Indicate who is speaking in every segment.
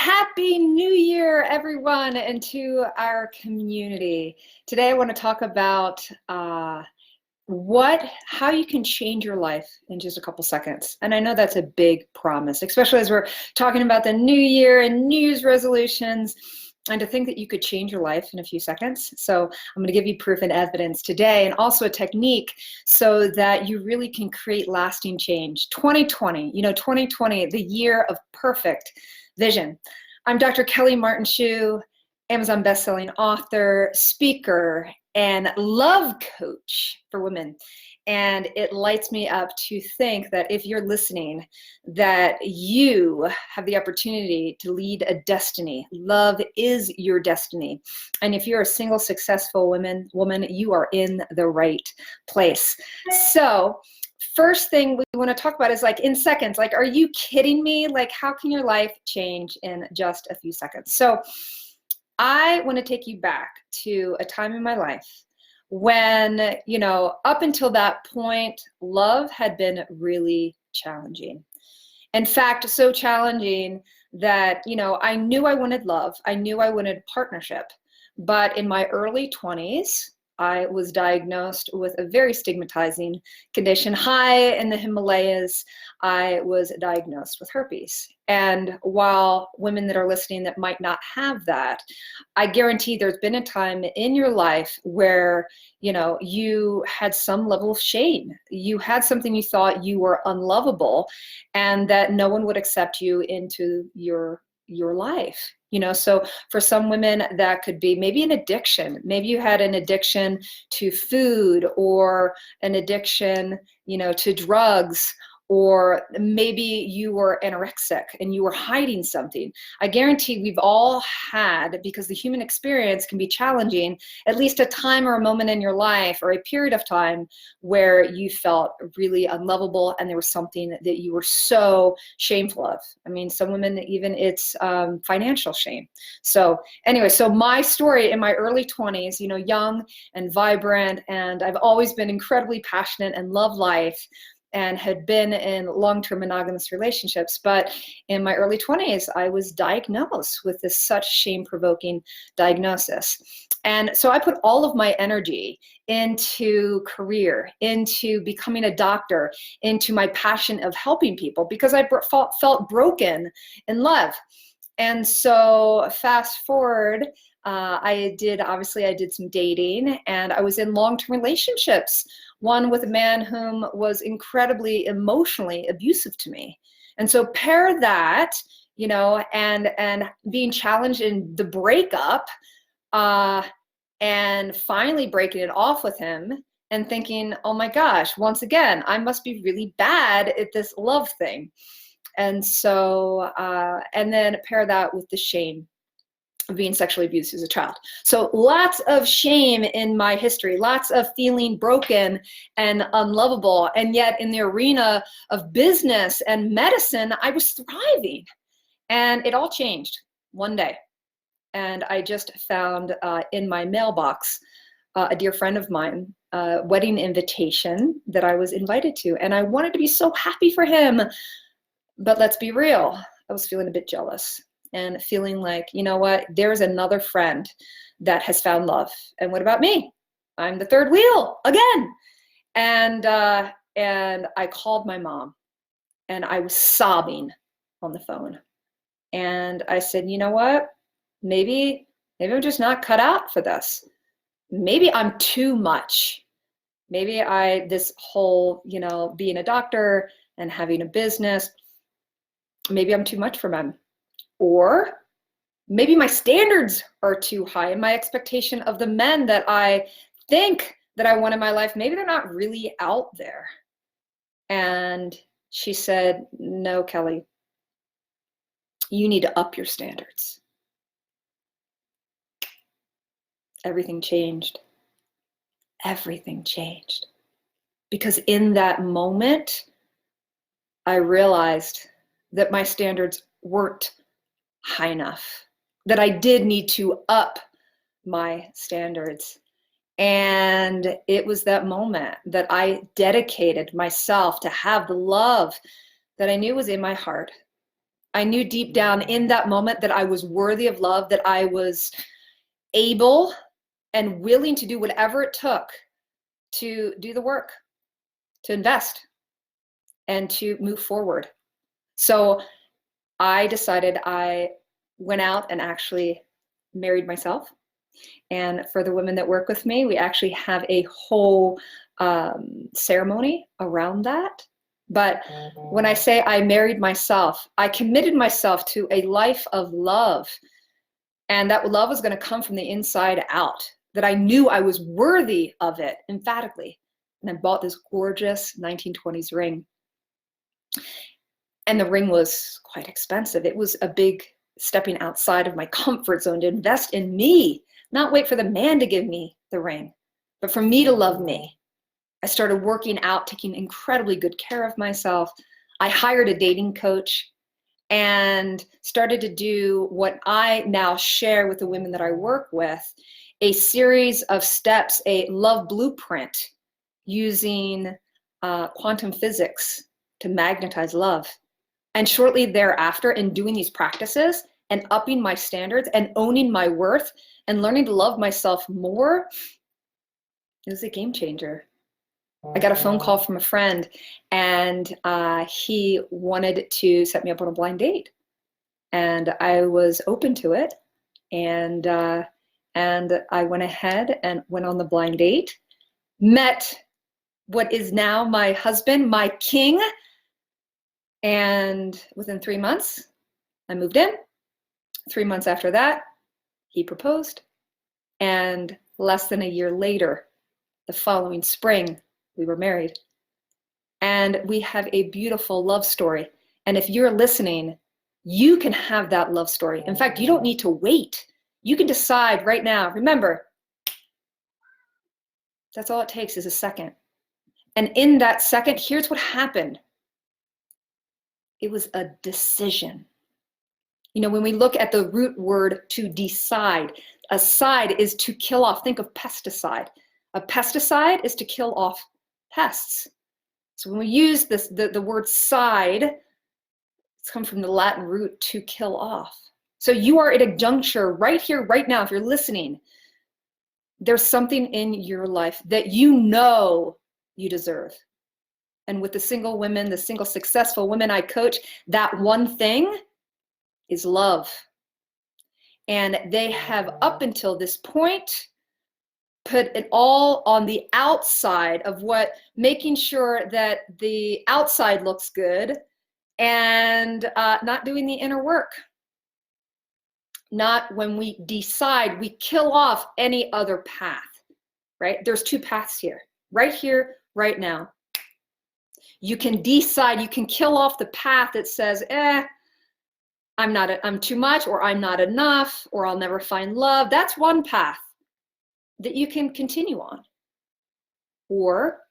Speaker 1: Happy New Year, everyone, and to our community. Today, I want to talk about how you can change your life in just a couple seconds. And I know that's a big promise, especially as we're talking about the new year and New Year's resolutions, and to think that you could change your life in a few seconds. So I'm going to give you proof and evidence today, and also a technique so that you really can create lasting change. 2020, 2020, the year of perfect vision. I'm Dr. Kelly Martin Shue, Amazon bestselling author, speaker, and love coach for women. And it lights me up to think that if you're listening, that you have the opportunity to lead a destiny. Love is your destiny. And if you're a single, successful woman, you are in the right place. So first thing we want to talk about is in seconds. Are you kidding me? How can your life change in just a few seconds? So I want to take you back to a time in my life when, up until that point, love had been really challenging. In fact, so challenging that, I knew I wanted love. I knew I wanted partnership. But in my early 20s, I was diagnosed with a very stigmatizing condition. High in the Himalayas, I was diagnosed with herpes. And while women that are listening that might not have that, I guarantee there's been a time in your life where, you had some level of shame. You had something you thought you were unlovable and that no one would accept you into your life. So for some women that could be maybe an addiction. Maybe you had an addiction to food or an addiction, to drugs, or maybe you were anorexic and you were hiding something. I guarantee we've all had, because the human experience can be challenging, at least a time or a moment in your life or a period of time where you felt really unlovable and there was something that you were so shameful of. I mean, some women, even it's financial shame. So anyway, so my story in my early 20s, young and vibrant, and I've always been incredibly passionate and love life, and had been in long-term monogamous relationships. But in my early 20s, I was diagnosed with this such shame-provoking diagnosis. And so I put all of my energy into career, into becoming a doctor, into my passion of helping people, because I felt broken in love. And so fast forward, I did some dating, and I was in long-term relationships, one with a man whom was incredibly emotionally abusive to me. And so pair that, and being challenged in the breakup, and finally breaking it off with him and thinking, oh my gosh, once again, I must be really bad at this love thing. And so, and then pair that with the shame of being sexually abused as a child. So lots of shame in my history, lots of feeling broken and unlovable. And yet in the arena of business and medicine, I was thriving. And it all changed one day. And I just found in my mailbox a dear friend of mine, a wedding invitation that I was invited to. And I wanted to be so happy for him. But let's be real, I was feeling a bit jealous and feeling like, what, there's another friend that has found love. And what about me? I'm the third wheel again. And I called my mom, and I was sobbing on the phone. And I said, you know what? Maybe I'm just not cut out for this. Maybe I'm too much. Maybe this whole, being a doctor and having a business, maybe I'm too much for men. Or maybe my standards are too high, and my expectation of the men that I think that I want in my life, maybe they're not really out there. And she said, no, Kelly, you need to up your standards. Everything changed. Everything changed. Because in that moment, I realized that my standards weren't high enough, that I did need to up my standards. And it was that moment that I dedicated myself to have the love that I knew was in my heart, I knew deep down in that moment that I was worthy of love, that I was able and willing to do whatever it took to do the work, to invest, and to move forward. So I decided I went out and actually married myself. And for the women that work with me, we actually have a whole ceremony around that. But when I say I married myself, I committed myself to a life of love. And that love was going to come from the inside out, that I knew I was worthy of it, emphatically. And I bought this gorgeous 1920s ring. And the ring was quite expensive. It was a big stepping outside of my comfort zone to invest in me, not wait for the man to give me the ring, but for me to love me. I started working out, taking incredibly good care of myself. I hired a dating coach and started to do what I now share with the women that I work with, a series of steps, a love blueprint using quantum physics to magnetize love. And shortly thereafter, in doing these practices and upping my standards and owning my worth and learning to love myself more, it was a game changer. I got a phone call from a friend, and he wanted to set me up on a blind date. And I was open to it. And I went ahead and went on the blind date, met what is now my husband, my king. And within 3 months, I moved in. 3 months after that, he proposed. And less than a year later, the following spring, we were married. And we have a beautiful love story. And if you're listening, you can have that love story. In fact, you don't need to wait. You can decide right now. Remember, that's all it takes is a second. And in that second, here's what happened. It was a decision. You know, when we look at the root word to decide, a side is to kill off. Think of pesticide. A pesticide is to kill off pests. So when we use this, the word side, it's come from the Latin root to kill off. So you are at a juncture right here, right now, if you're listening, there's something in your life that you know you deserve. And with the single women, the single successful women I coach, that one thing is love. And they have up until this point put it all on the outside of what, making sure that the outside looks good and not doing the inner work. Not when we decide, we kill off any other path, right? There's two paths here, right now. You can decide, you can kill off the path that says, I'm too much, or I'm not enough, or I'll never find love. That's one path that you can continue on. Or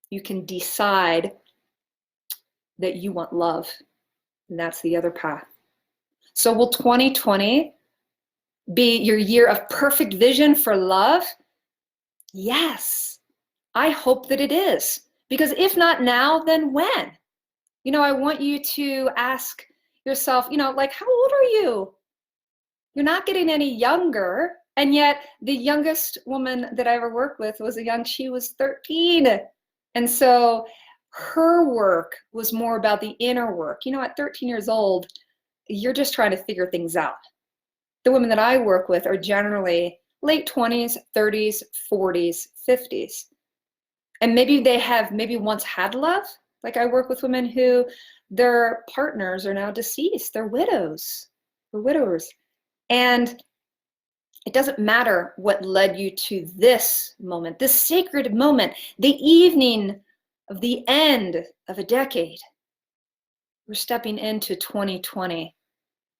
Speaker 1: you can decide that you want love, and that's the other path. So will 2020 be your year of perfect vision for love? Yes, I hope that it is. Because if not now, then when? You know, I want you to ask yourself, you know, like, how old are you? You're not getting any younger. And yet the youngest woman that I ever worked with she was 13. And so her work was more about the inner work. You know, at 13 years old, you're just trying to figure things out. The women that I work with are generally late 20s, 30s, 40s, 50s. And maybe they have once had love. Like I work with women who their partners are now deceased. They're widows. They're widowers. And it doesn't matter what led you to this moment, this sacred moment, the evening of the end of a decade. We're stepping into 2020.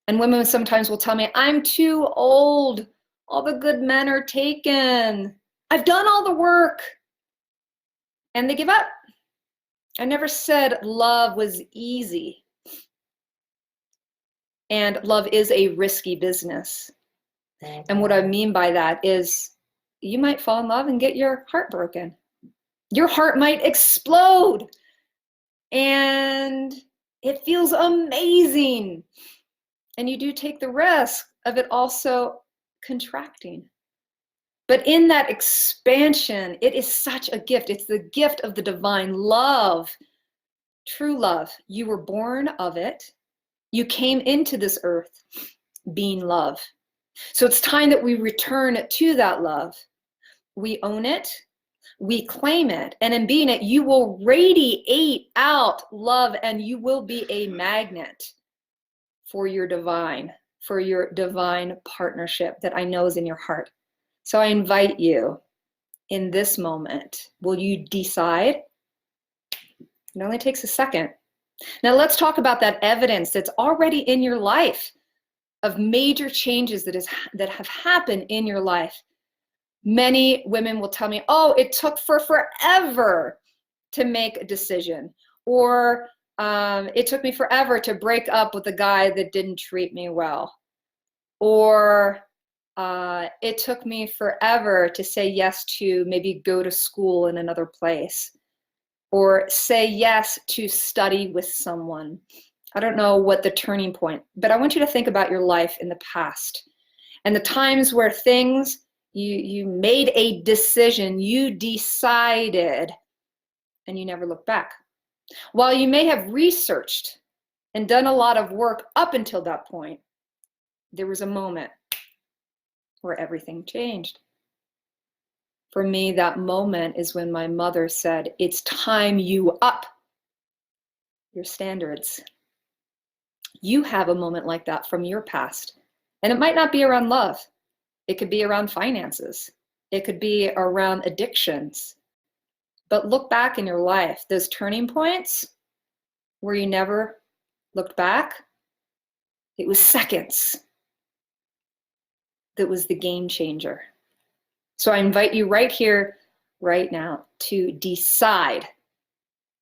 Speaker 1: And women sometimes will tell me, I'm too old. All the good men are taken. I've done all the work. And they give up. I never said love was easy. And love is a risky business. And what I mean by that is you might fall in love and get your heart broken. Your heart might explode. And It feels amazing. And you do take the risk of it also contracting. But in that expansion, it is such a gift. It's the gift of the divine love, true love. You were born of it. You came into this earth being love. So it's time that we return to that love. We own it. We claim it. And in being it, you will radiate out love, and you will be a magnet for your divine partnership that I know is in your heart. So I invite you in this moment, will you decide? It only takes a second. Now let's talk about that evidence that's already in your life of major changes that have happened in your life. Many women will tell me, oh, it took forever to make a decision, or it took me forever to break up with a guy that didn't treat me well, or it took me forever to say yes to maybe go to school in another place, or say yes to study with someone. I don't know what the turning point, but I want you to think about your life in the past and the times where things, you made a decision, you decided, and you never looked back. While you may have researched and done a lot of work up until that point, there was a moment where everything changed. For me, that moment is when my mother said, it's time you up your standards. You have a moment like that from your past. And it might not be around love. It could be around finances. It could be around addictions. But look back in your life, those turning points where you never looked back, it was seconds. That was the game changer. So I invite you right here, right now, to decide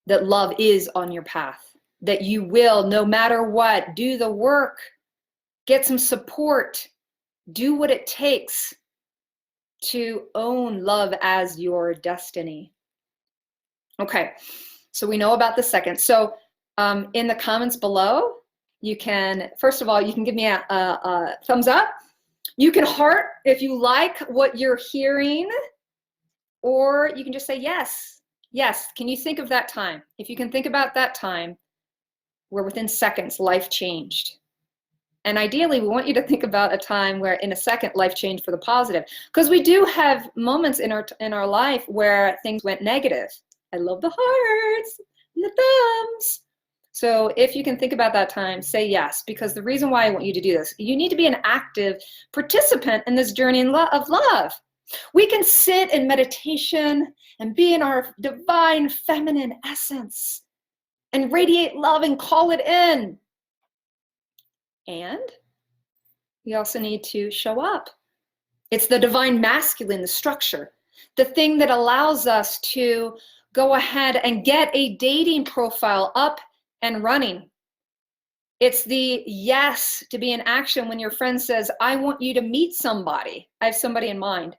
Speaker 1: that love is on your path, that you will, no matter what, do the work, get some support, do what it takes to own love as your destiny. Okay, so we know about the second. So in the comments below, you can, first of all, you can give me a thumbs up. You can heart if you like what you're hearing, or you can just say yes. Yes, can you think of that time? If you can think about that time where within seconds life changed. And ideally, we want you to think about a time where in a second life changed for the positive. Because we do have moments in our life where things went negative. I love the hearts and the thumbs. So if you can think about that time, say yes, because the reason why I want you to do this, you need to be an active participant in this journey of love. We can sit in meditation and be in our divine feminine essence and radiate love and call it in. And we also need to show up. It's the divine masculine, the structure, the thing that allows us to go ahead and get a dating profile up and running. It's the yes to be in action when your friend says, I want you to meet somebody. I have somebody in mind.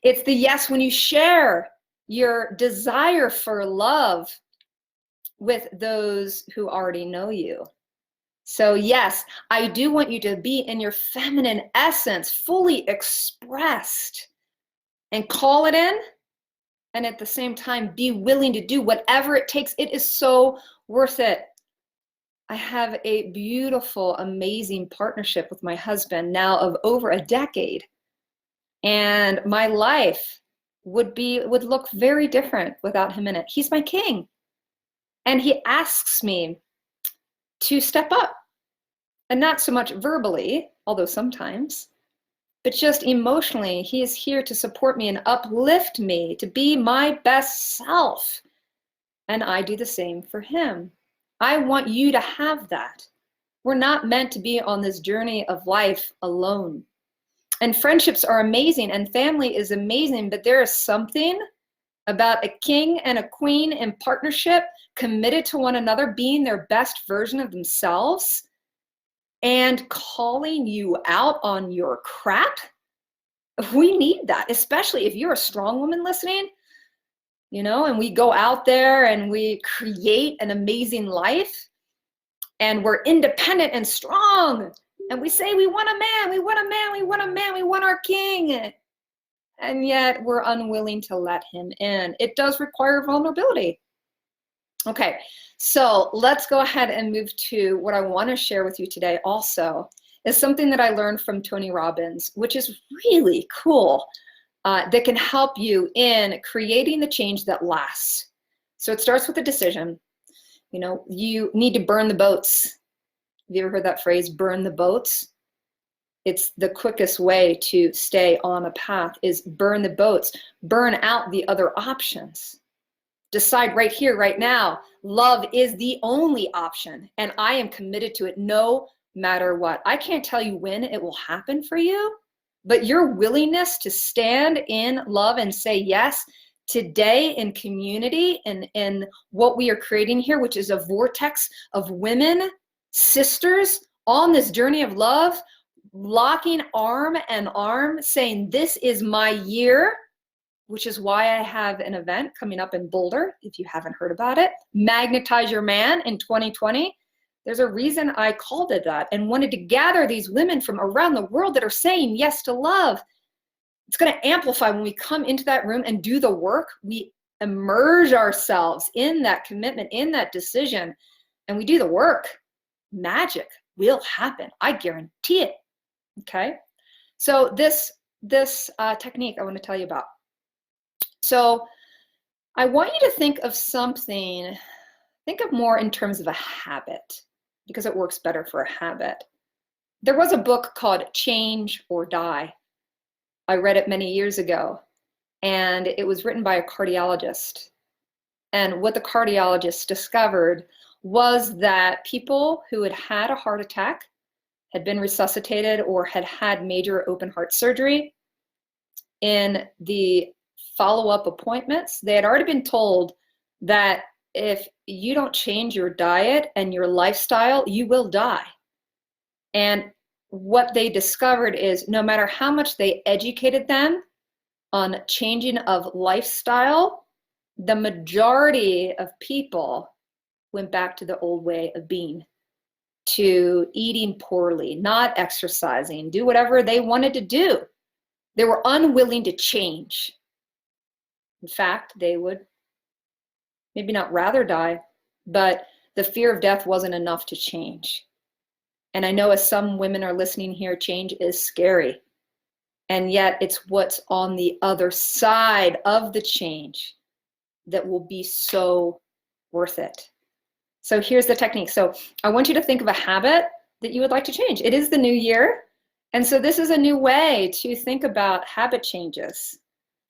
Speaker 1: It's the yes when you share your desire for love with those who already know you. So yes, I do want you to be in your feminine essence, fully expressed, and call it in. And at the same time, be willing to do whatever it takes. It is so worth it. I have a beautiful, amazing partnership with my husband now of over a decade. And my life would look very different without him in it. He's my king. And he asks me to step up. And not so much verbally, although sometimes, but just emotionally, he is here to support me and uplift me to be my best self. And I do the same for him. I want you to have that. We're not meant to be on this journey of life alone. And friendships are amazing and family is amazing, but there is something about a king and a queen in partnership, committed to one another, being their best version of themselves, and calling you out on your crap. We need that, especially if you're a strong woman listening, you know, and we go out there and we create an amazing life. and we're independent and strong. And we say, we want a man, we want a man, we want a man, we want our king. And yet we're unwilling to let him in. It does require vulnerability. Okay, so let's go ahead and move to what I want to share with you today also is something that I learned from Tony Robbins, which is really cool, that can help you in creating the change that lasts. So it starts with a decision. You know, you need to burn the boats. Have you ever heard that phrase, burn the boats? It's the quickest way to stay on a path is burn the boats, burn out the other options. Decide right here, right now, love is the only option and I am committed to it no matter what. I can't tell you when it will happen for you, but your willingness to stand in love and say yes today in community and in what we are creating here, which is a vortex of women, sisters on this journey of love, locking arm and arm, saying this is my year, which is why I have an event coming up in Boulder, if you haven't heard about it, Magnetize Your Man in 2020. There's a reason I called it that and wanted to gather these women from around the world that are saying yes to love. It's going to amplify when we come into that room and do the work. We immerse ourselves in that commitment, in that decision, and we do the work. Magic will happen. I guarantee it. Okay. So this technique I want to tell you about. So I want you to think of something, think of more in terms of a habit because it works better for a habit. There was a book called Change or Die. I read it many years ago and it was written by a cardiologist. And what the cardiologist discovered was that people who had had a heart attack, had been resuscitated or had had major open heart surgery, in the follow-up appointments, they had already been told that if you don't change your diet and your lifestyle, you will die. And what they discovered is no matter how much they educated them on changing of lifestyle, the majority of people went back to the old way of being, to eating poorly, not exercising, do whatever they wanted to do. They were unwilling to change. In fact, they would maybe not rather die, but the fear of death wasn't enough to change. And I know as some women are listening here, change is scary. And yet it's what's on the other side of the change that will be so worth it. So here's the technique. So I want you to think of a habit that you would like to change. It is the new year. And so this is a new way to think about habit changes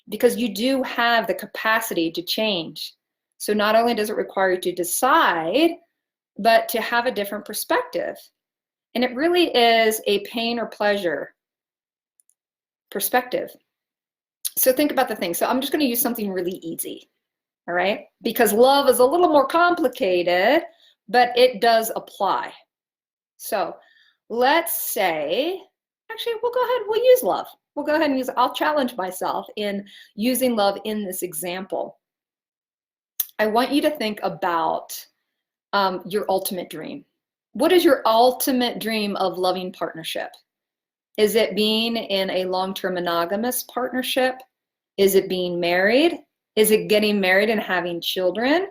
Speaker 1: because you do have the capacity to change. So not only does it require you to decide, but to have a different perspective. And it really is a pain or pleasure perspective. So think about the thing. So I'm just going to use something really easy. All right, because love is a little more complicated, but it does apply. So let's say, actually, we'll go ahead, we'll use love. We'll go ahead and use, I'll challenge myself in using love in this example. I want you to think about your ultimate dream. What is your ultimate dream of loving partnership? Is it being in a long-term monogamous partnership? Is it being married? Is it getting married and having children?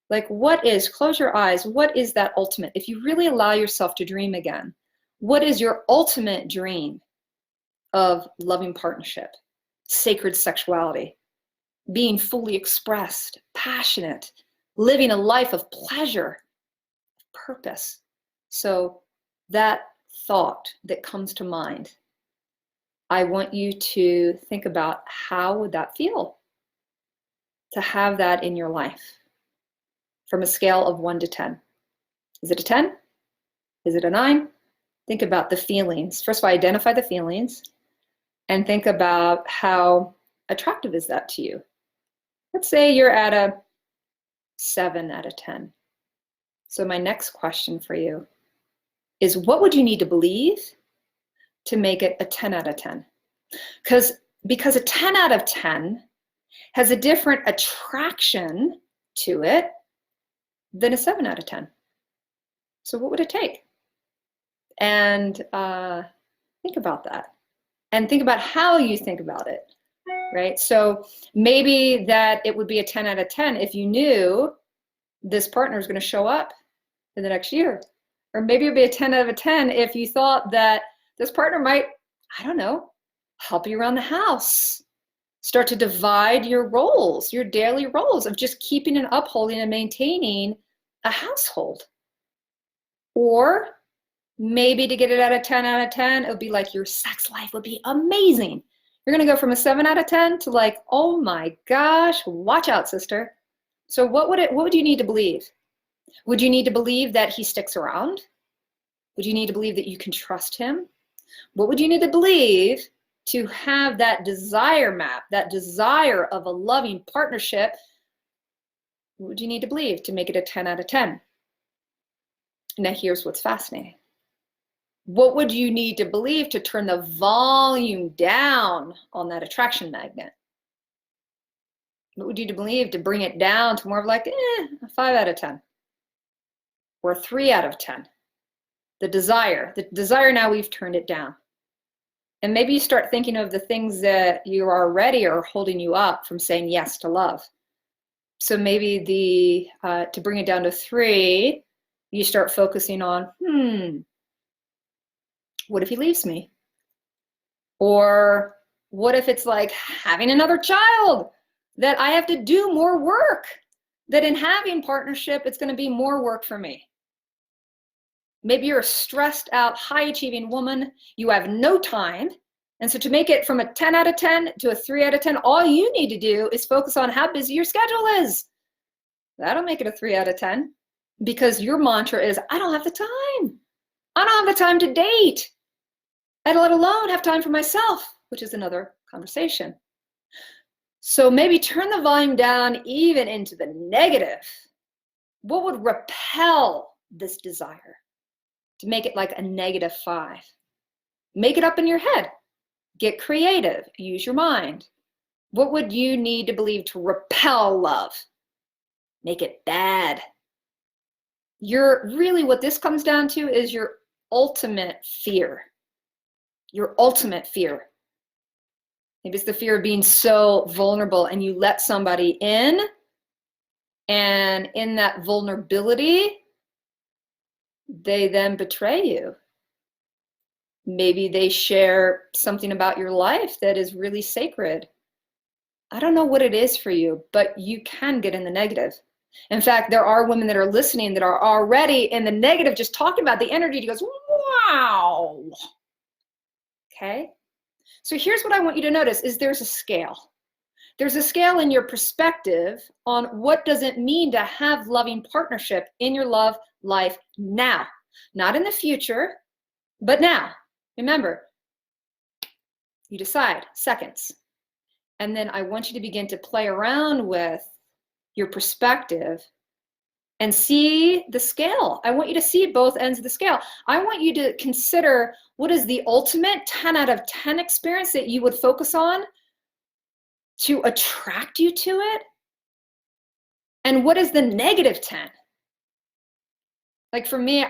Speaker 1: Like what is, close your eyes, what is that ultimate? If you really allow yourself to dream again, what is your ultimate dream of loving partnership, sacred sexuality, being fully expressed, passionate, living a life of pleasure, purpose? So that thought that comes to mind, I want you to think about how would that feel to have that in your life from a scale of 1 to 10. Is it a 10? Is it a 9? Think about the feelings. First of all, identify the feelings and think about how attractive is that to you. Let's say you're at a 7 out of 10. So my next question for you is what would you need to believe to make it a 10 out of 10? Because a 10 out of 10 has a different attraction to it than a 7 out of 10. So what would it take? And think about that. And think about how you think about it, right? So maybe that it would be a 10 out of 10 if you knew this partner is going to show up in the next year. Or maybe it'd be a 10 out of 10 if you thought that this partner might, I don't know, help you around the house. Start to divide your roles, your daily roles of just keeping and upholding and maintaining a household. Or maybe to get it at a 10 out of 10, it would be like your sex life would be amazing. You're going to go from a 7 out of 10 to like, oh my gosh, watch out, sister. So what would you need to believe? Would you need to believe that he sticks around? Would you need to believe that you can trust him? What would you need to believe to have that desire map, that desire of a loving partnership? What would you need to believe to make it a 10 out of 10? Now here's what's fascinating. What would you need to believe to turn the volume down on that attraction magnet? What would you need to believe to bring it down to more of like a 5 out of 10 or a 3 out of 10? The desire now we've turned it down. And maybe you start thinking of the things that you already are holding you up from saying yes to love. So maybe to bring it down to 3, you start focusing on, what if he leaves me? Or what if it's like having another child, that I have to do more work, that in having partnership, it's going to be more work for me. Maybe you're a stressed out, high achieving woman. You have no time. And so to make it from a 10 out of 10 to a 3 out of 10, all you need to do is focus on how busy your schedule is. That'll make it a 3 out of 10 because your mantra is, I don't have the time. I don't have the time to date. I let alone have time for myself, which is another conversation. So maybe turn the volume down even into the negative. What would repel this desire to make it like a -5? Make it up in your head. Get creative. Use your mind. What would you need to believe to repel love? Make it bad. What this comes down to is your ultimate fear. Your ultimate fear. Maybe it's the fear of being so vulnerable and you let somebody in, and in that vulnerability, they then betray you. Maybe they share something about your life that is really sacred. I don't know what it is for you, but you can get in the negative. In fact, there are women that are listening that are already in the negative, just talking about the energy. She goes, wow. Okay. So here's what I want you to notice is there's a scale. There's a scale in your perspective on what does it mean to have loving partnership in your love life now, not in the future, but now. Remember, you decide seconds. And then I want you to begin to play around with your perspective and see the scale. I want you to see both ends of the scale. I want you to consider what is the ultimate 10 out of 10 experience that you would focus on to attract you to it. And what is the -10? Like for me,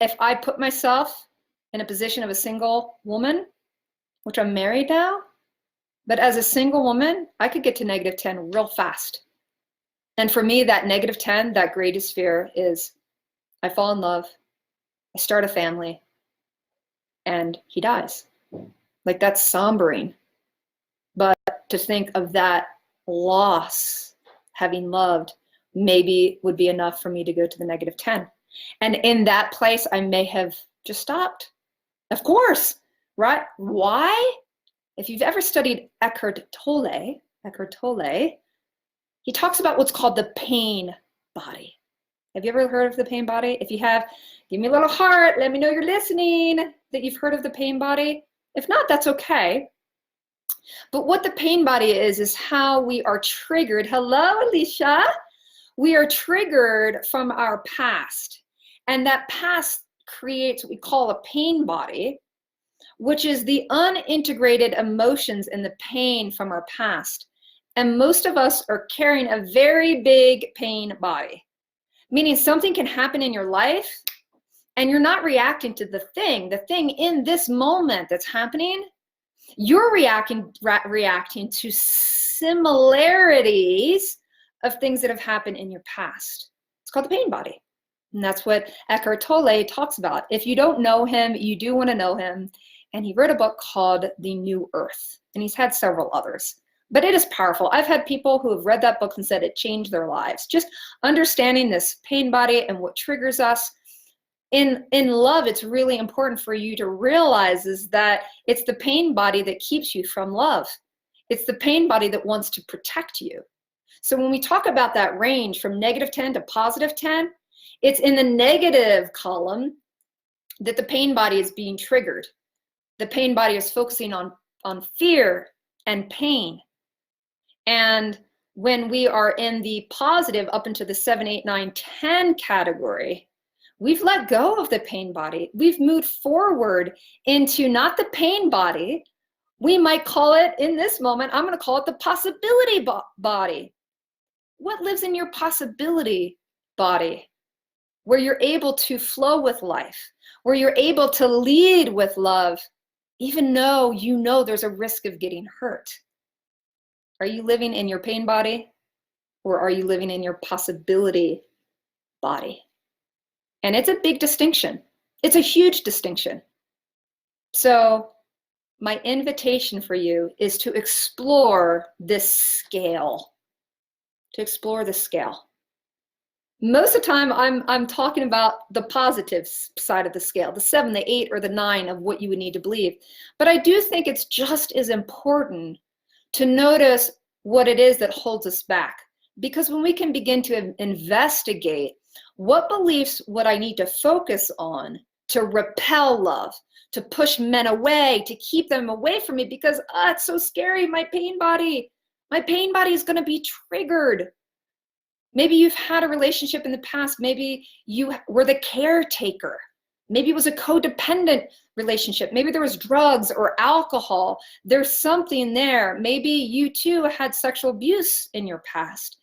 Speaker 1: if I put myself in a position of a single woman, which I'm married now, but as a single woman, I could get to -10 real fast. And for me, that -10, that greatest fear is I fall in love, I start a family, and he dies. Like that's sombering. But to think of that loss, having loved, maybe would be enough for me to go to the -10. And in that place, I may have just stopped. Of course, right? Why? If you've ever studied Eckardt Tolle, he talks about what's called the pain body. Have you ever heard of the pain body? If you have, give me a little heart. Let me know you're listening, that you've heard of the pain body. If not, that's okay. But what the pain body is how we are triggered. Hello, Alicia. We are triggered from our past. And that past creates what we call a pain body, which is the unintegrated emotions and the pain from our past. And most of us are carrying a very big pain body, meaning something can happen in your life and you're not reacting to the thing in this moment that's happening, you're reacting to similarities of things that have happened in your past. It's called the pain body. And that's what Eckardt Tolle talks about. If you don't know him, you do want to know him. And he wrote a book called The New Earth. And he's had several others. But it is powerful. I've had people who have read that book and said it changed their lives. Just understanding this pain body and what triggers us. In love, it's really important for you to realize is that it's the pain body that keeps you from love. It's the pain body that wants to protect you. So when we talk about that range from -10 to +10, it's in the negative column that the pain body is being triggered. The pain body is focusing on fear and pain. And when we are in the positive up into the 7, 8, 9, 10 category, we've let go of the pain body. We've moved forward into not the pain body. We might call it, in this moment, I'm going to call it the possibility body. What lives in your possibility body? Where you're able to flow with life, where you're able to lead with love, even though you know there's a risk of getting hurt. Are you living in your pain body, or are you living in your possibility body? And it's a big distinction. It's a huge distinction. So my invitation for you is to explore this scale, to explore the scale. Most of the time, I'm talking about the positive side of the scale, the 7, the 8, or the 9 of what you would need to believe. But I do think it's just as important to notice what it is that holds us back. Because when we can begin to investigate what beliefs would I need to focus on to repel love, to push men away, to keep them away from me because it's so scary, my pain body is going to be triggered. Maybe you've had a relationship in the past. Maybe you were the caretaker. Maybe it was a codependent relationship. Maybe there was drugs or alcohol. There's something there. Maybe you too had sexual abuse in your past.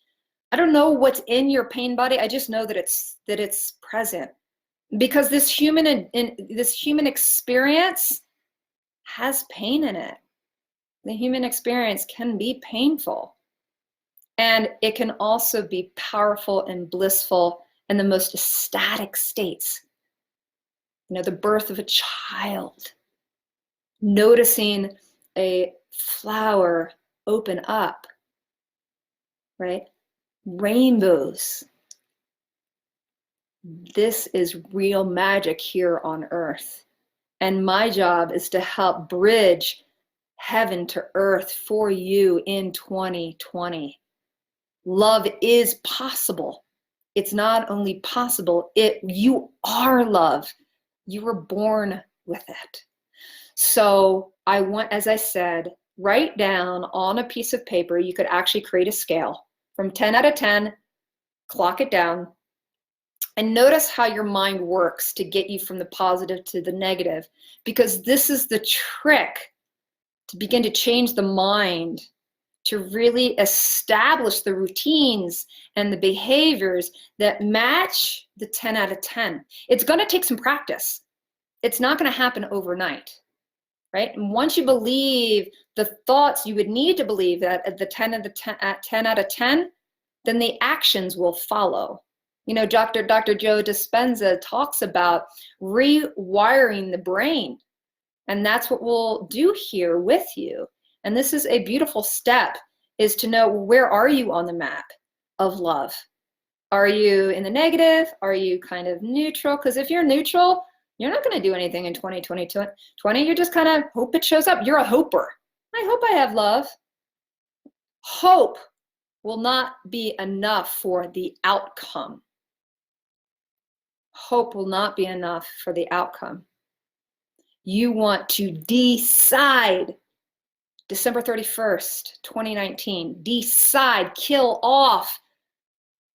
Speaker 1: I don't know what's in your pain body. I just know that it's present because this human experience has pain in it. The human experience can be painful. And it can also be powerful and blissful in the most ecstatic states. You know, the birth of a child, noticing a flower open up, right? Rainbows. This is real magic here on earth. And my job is to help bridge heaven to earth for you in 2020. Love is possible. It's not only possible, you are love. You were born with it. So I want, as I said, write down on a piece of paper, you could actually create a scale from 10 out of 10, clock it down, and notice how your mind works to get you from the positive to the negative, because this is the trick to begin to change the mind, to really establish the routines and the behaviors that match the 10 out of 10. It's going to take some practice. It's not going to happen overnight, right? And once you believe the thoughts you would need to believe that at the 10 out of 10, then the actions will follow. You know, Dr. Joe Dispenza talks about rewiring the brain, and that's what we'll do here with you. And this is a beautiful step, is to know, where are you on the map of love? Are you in the negative? Are you kind of neutral? Because if you're neutral, you're not going to do anything in 2020. You just kind of hope it shows up. You're a hoper. I hope I have love. Hope will not be enough for the outcome. Hope will not be enough for the outcome. You want to decide. December 31st, 2019, decide, kill off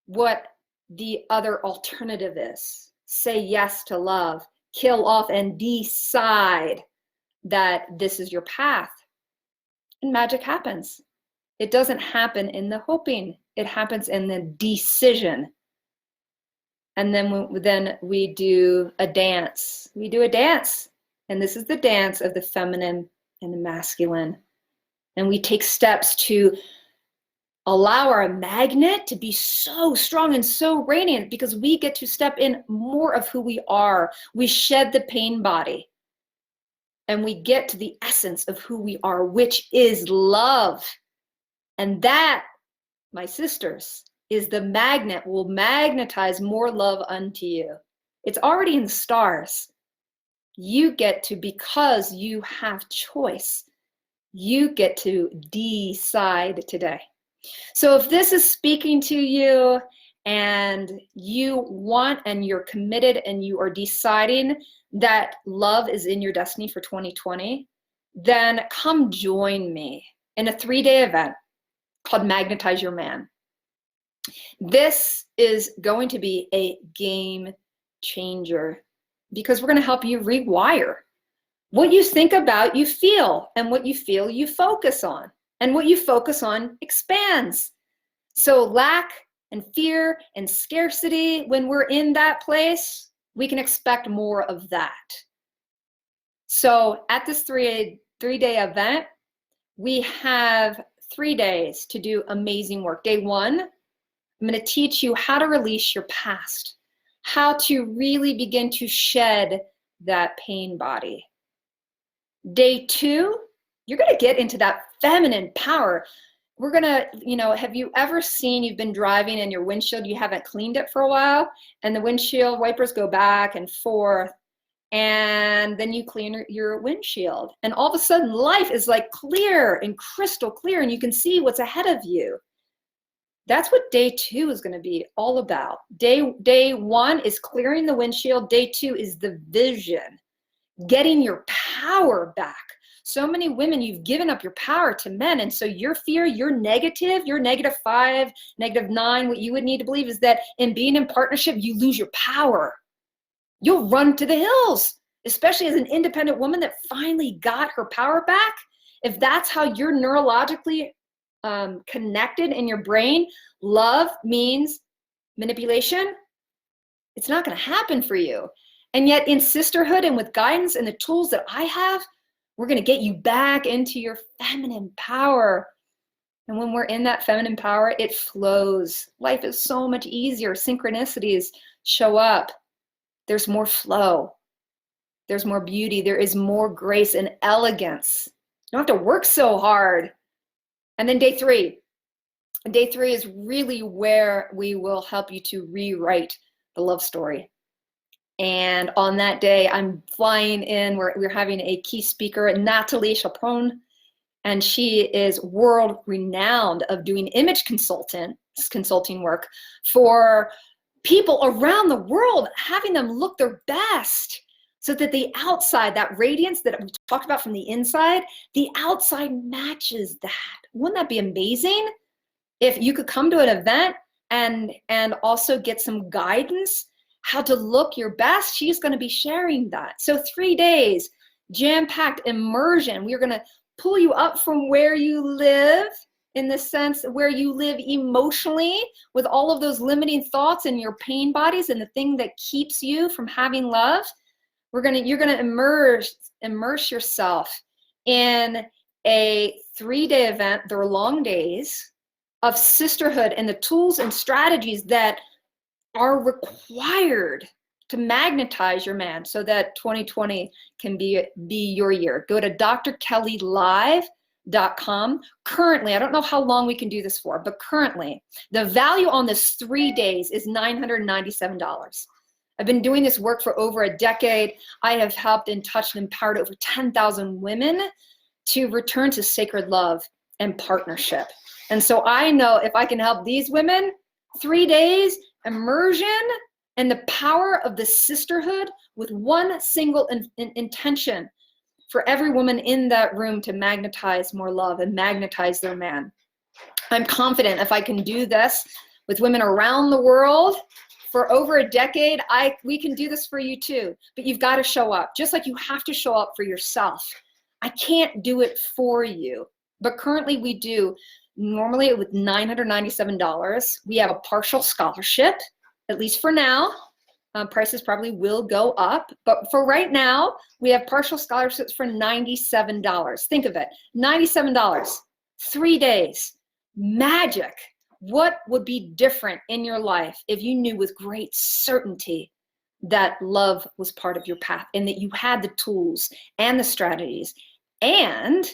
Speaker 1: what the other alternative is. Say yes to love, kill off and decide that this is your path. And magic happens. It doesn't happen in the hoping, it happens in the decision. And then we do a dance. We do a dance. And this is the dance of the feminine and the masculine. And we take steps to allow our magnet to be so strong and so radiant, because we get to step in more of who we are. We shed the pain body and we get to the essence of who we are, which is love. And that, my sisters, is the magnet, will magnetize more love unto you. It's already in the stars. You get to, because you have choice, you get to decide today. So if this is speaking to you and you want and you're committed and you are deciding that love is in your destiny for 2020, then come join me in a 3-day event called Magnetize Your Man. This is going to be a game changer, because we're going to help you rewire. What you think about, you feel, and what you feel, you focus on. And what you focus on expands. So lack and fear and scarcity, when we're in that place, we can expect more of that. So at this three-day event, we have 3 days to do amazing work. Day 1, I'm going to teach you how to release your past, how to really begin to shed that pain body. Day 2, you're going to get into that feminine power. We're going to, have you ever seen, you've been driving and your windshield, you haven't cleaned it for a while, and the windshield wipers go back and forth, and then you clean your windshield, and all of a sudden life is like clear and crystal clear, and you can see what's ahead of you. That's what day 2 is going to be all about. Day 1 is clearing the windshield. Day 2 is the vision, getting your power back. So many women, you've given up your power to men. And so your fear, your negative, your -5, -9, what you would need to believe is that in being in partnership, you lose your power. You'll run to the hills, especially as an independent woman that finally got her power back. If that's how you're neurologically connected in your brain, love means manipulation, it's not going to happen for you. And yet in sisterhood and with guidance and the tools that I have, we're going to get you back into your feminine power. And when we're in that feminine power, it flows. Life is so much easier. Synchronicities show up. There's more flow. There's more beauty. There is more grace and elegance. You don't have to work so hard. And then day 3. Day 3 is really where we will help you to rewrite the love story. And on that day, I'm flying in. We're having a key speaker, Natalie Chaperon, and she is world renowned of doing image consulting work for people around the world, having them look their best, so that the outside, that radiance that we talked about from the inside, the outside matches that. Wouldn't that be amazing if you could come to an event and also get some guidance how to look your best? She's going to be sharing that. So 3 days, jam-packed immersion. We're going to pull you up from where you live, in the sense where you live emotionally, with all of those limiting thoughts and your pain bodies and the thing that keeps you from having love. You're going to immerse yourself in a 3-day event. They're long days of sisterhood and the tools and strategies that are required to magnetize your man, so that 2020 can be your year. Go to drkellylive.com. Currently, I don't know how long we can do this for, but currently the value on this 3 days is $997. I've been doing this work for over a decade. I have helped and touched and empowered over 10,000 women to return to sacred love and partnership. And so I know if I can help these women, 3 days, immersion, and the power of the sisterhood with one single intention for every woman in that room to magnetize more love and magnetize their man. I'm confident if I can do this with women around the world for over a decade, we can do this for you too. But you've got to show up, just like you have to show up for yourself. I can't do it for you, but currently we do. Normally with $997, we have a partial scholarship, at least for now. Prices probably will go up, but for right now, we have partial scholarships for $97. Think of it, $97, 3 days, magic. What would be different in your life if you knew with great certainty that love was part of your path and that you had the tools and the strategies? And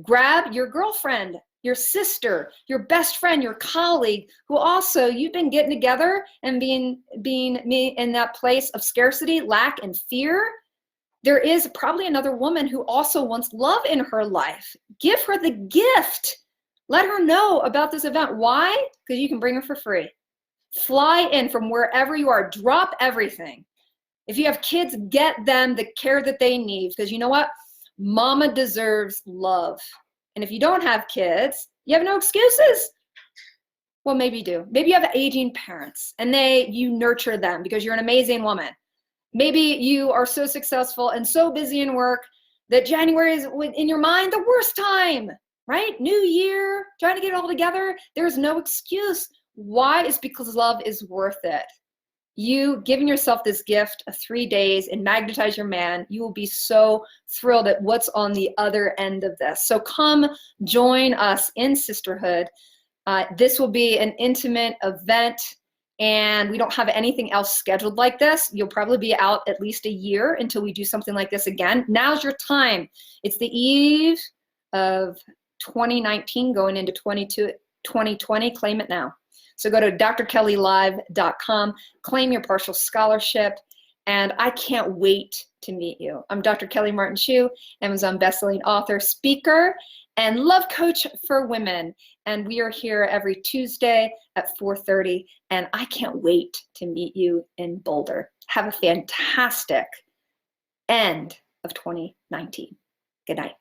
Speaker 1: grab your girlfriend, your sister, your best friend, your colleague, who also you've been getting together and being in that place of scarcity, lack, and fear. There is probably another woman who also wants love in her life. Give her the gift. Let her know about this event. Why? Because you can bring her for free. Fly in from wherever you are. Drop everything. If you have kids, get them the care that they need, because you know what? Mama deserves love. And if you don't have kids, you have no excuses. Well, maybe you do. Maybe you have aging parents and you nurture them because you're an amazing woman. Maybe you are so successful and so busy in work that January is, in your mind, the worst time, right? New year, trying to get it all together. There's no excuse. Why? It's because love is worth it. You giving yourself this gift of 3 days and Magnetize Your Man, you will be so thrilled at what's on the other end of this. So come join us in Sisterhood. This will be an intimate event, and we don't have anything else scheduled like this. You'll probably be out at least a year until we do something like this again. Now's your time. It's the eve of 2019 going into 2020. Claim it now. So go to drkellylive.com, claim your partial scholarship, and I can't wait to meet you. I'm Dr. Kelly Martin Chu, Amazon bestselling author, speaker, and love coach for women. And we are here every Tuesday at 4:30, and I can't wait to meet you in Boulder. Have a fantastic end of 2019. Good night.